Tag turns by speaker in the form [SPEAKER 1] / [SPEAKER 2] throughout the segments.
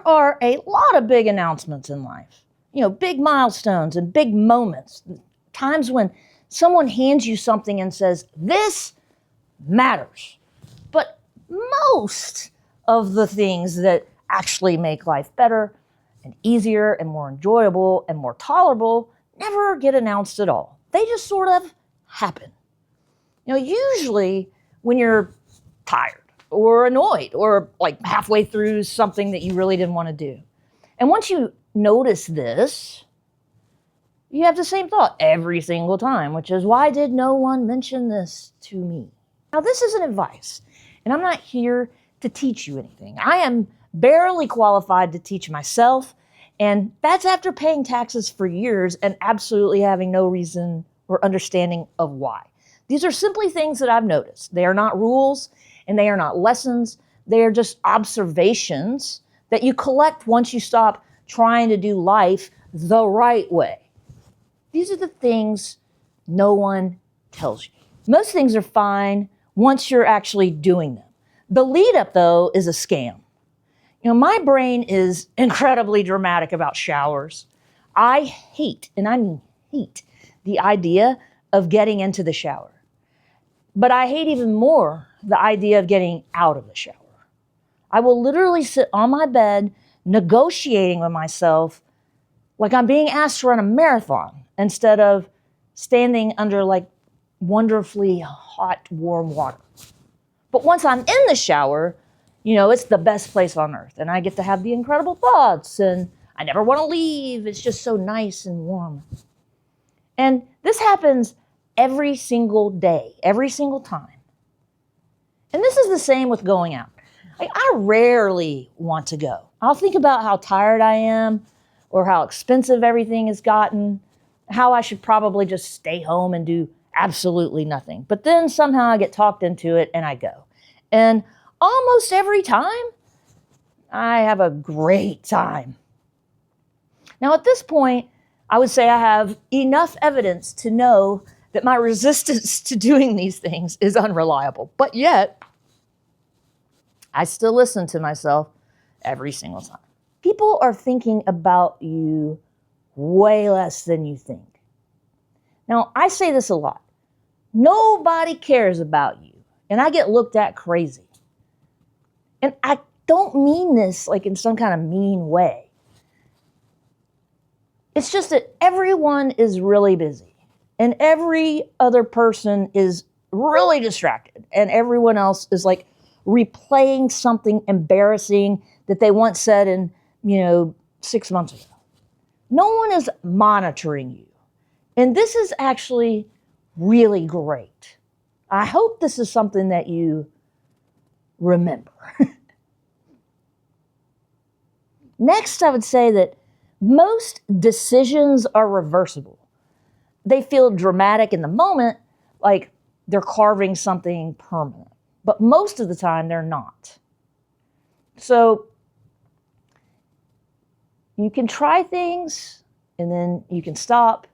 [SPEAKER 1] there are a lot of big announcements in life. You know, big milestones and big moments. Times when someone hands you something and says, this matters. But most of the things that actually make life better and easier and more enjoyable and more tolerable never get announced at all. They just sort of happen. You know, usually when you're tired or annoyed or like halfway through something that you really didn't want to do. And once you notice this, you have the same thought every single time, which is, why did no one mention this to me? Now, this isn't advice, and I'm not here to teach you anything. I am barely qualified to teach myself, and that's after paying taxes for years and absolutely having no reason or understanding of why. These are simply things that I've noticed. They are not rules, and they are not lessons. They are just observations that you collect once you stop trying to do life the right way. These are the things no one tells you. Most things are fine once you're actually doing them. The lead up, though, is a scam. You know, my brain is incredibly dramatic about showers. I hate, and I mean hate, the idea of getting into the shower. But I hate even more the idea of getting out of the shower. I will literally sit on my bed negotiating with myself like I'm being asked to run a marathon instead of standing under like wonderfully hot, warm water. But once I'm in the shower, you know, it's the best place on earth. And I get to have the incredible thoughts and I never want to leave. It's just so nice and warm. And this happens every single day, every single time. And this is the same with going out. I rarely want to go. I'll think about how tired I am or how expensive everything has gotten, how I should probably just stay home and do absolutely nothing. But then somehow I get talked into it and I go. And almost every time, I have a great time. Now at this point, I would say I have enough evidence to know that my resistance to doing these things is unreliable. But yet, I still listen to myself every single time. People are thinking about you way less than you think. Now, I say this a lot. Nobody cares about you, and I get looked at crazy. And I don't mean this like in some kind of mean way. It's just that everyone is really busy, and every other person is really distracted, and everyone else is like replaying something embarrassing that they once said in, 6 months ago. No one is monitoring you. And this is actually really great. I hope this is something that you remember. Next, I would say that most decisions are reversible. They feel dramatic in the moment, like they're carving something permanent. But most of the time, they're not. So you can try things, and then you can stop,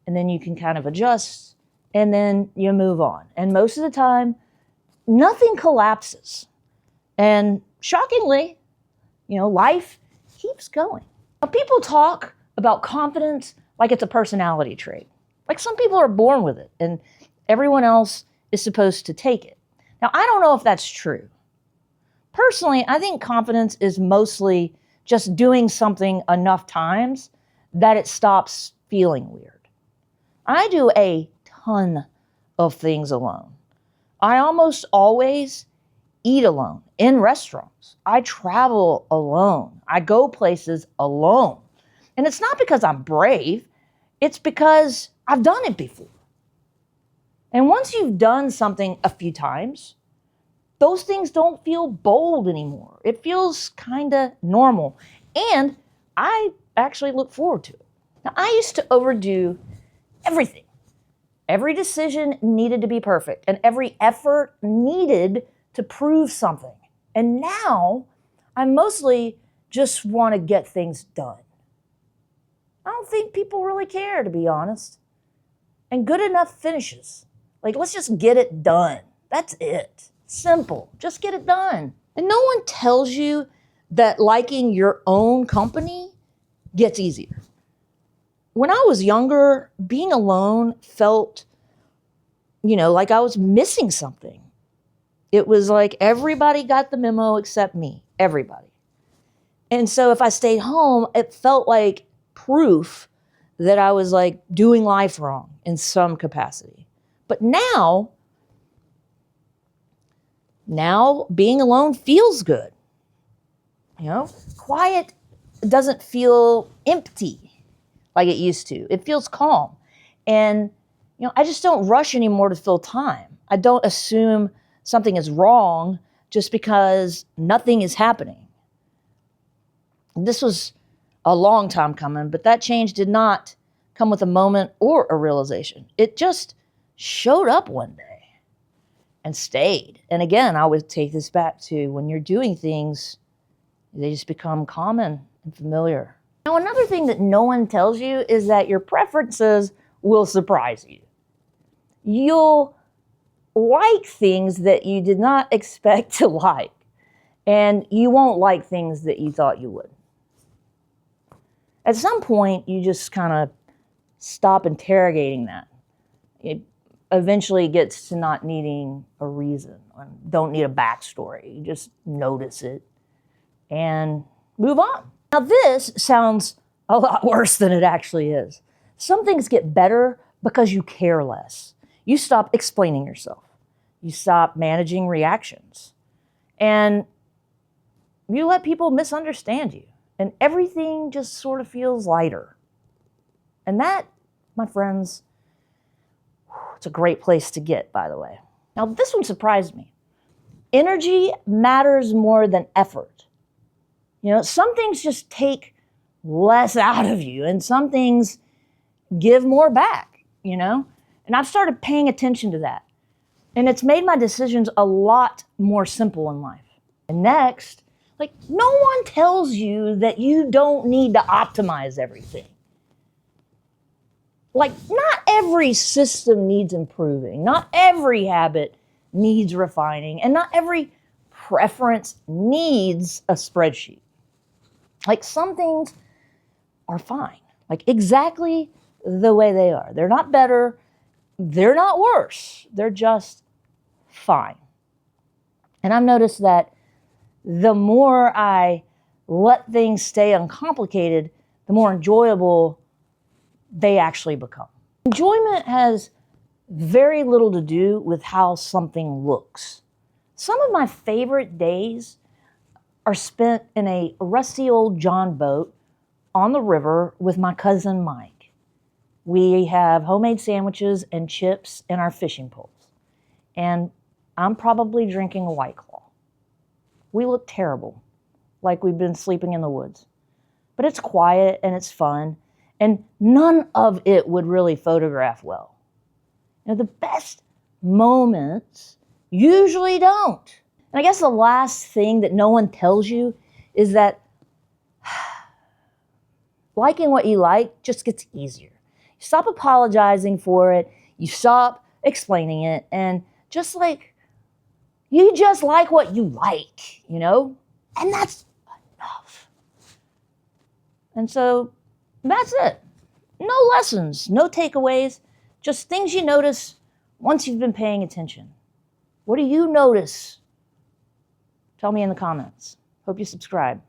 [SPEAKER 1] and then you can kind of adjust, and then you move on. And most of the time, nothing collapses. And shockingly, life keeps going. Now, people talk about confidence like it's a personality trait. Like some people are born with it, and everyone else is supposed to take it. Now, I don't know if that's true. Personally, I think confidence is mostly just doing something enough times that it stops feeling weird. I do a ton of things alone. I almost always eat alone in restaurants. I travel alone. I go places alone. And it's not because I'm brave. It's because I've done it before. And once you've done something a few times, those things don't feel bold anymore. It feels kind of normal. And I actually look forward to it. Now, I used to overdo everything. Every decision needed to be perfect, and every effort needed to prove something. And now, I mostly just want to get things done. I don't think people really care, to be honest. And good enough finishes. Like, let's just get it done. That's it. Simple. Just get it done. And no one tells you that liking your own company gets easier. When I was younger, being alone felt, like I was missing something. It was like everybody got the memo except me, everybody. And so if I stayed home, it felt like proof that I was like doing life wrong in some capacity. But now being alone feels good. Quiet doesn't feel empty like it used to. It feels calm. And, I just don't rush anymore to fill time. I don't assume something is wrong just because nothing is happening. This was a long time coming, but that change did not come with a moment or a realization. It just showed up one day and stayed. And again, I would take this back to when you're doing things, they just become common and familiar. Now, another thing that no one tells you is that your preferences will surprise you. You'll like things that you did not expect to like, and you won't like things that you thought you would. At some point, you just kind of stop interrogating that. It eventually gets to not needing a reason, don't need a backstory. You just notice it and move on. Now, this sounds a lot worse than it actually is. Some things get better because you care less. You stop explaining yourself. You stop managing reactions. And you let people misunderstand you. And everything just sort of feels lighter. And that, my friends, it's a great place to get, by the way. Now, this one surprised me. Energy matters more than effort. Some things just take less out of you, and some things give more back, And I've started paying attention to that. And it's made my decisions a lot more simple in life. And next, no one tells you that you don't need to optimize everything. Not every system needs improving. Not every habit needs refining. And not every preference needs a spreadsheet. Some things are fine. Exactly the way they are. They're not better. They're not worse. They're just fine. And I've noticed that the more I let things stay uncomplicated, the more enjoyable they actually become. Enjoyment has very little to do with how something looks. Some of my favorite days are spent in a rusty old John boat on the river with my cousin Mike. We have homemade sandwiches and chips in our fishing poles. And I'm probably drinking a White Claw. We look terrible, like we've been sleeping in the woods. But it's quiet and it's fun, and none of it would really photograph well. The best moments usually don't. And I guess the last thing that no one tells you is that liking what you like just gets easier. You stop apologizing for it, you stop explaining it, and you just like what you like, And that's enough. And so that's it. No lessons, no takeaways, just things you notice once you've been paying attention. What do you notice? Tell me in the comments. Hope you subscribe.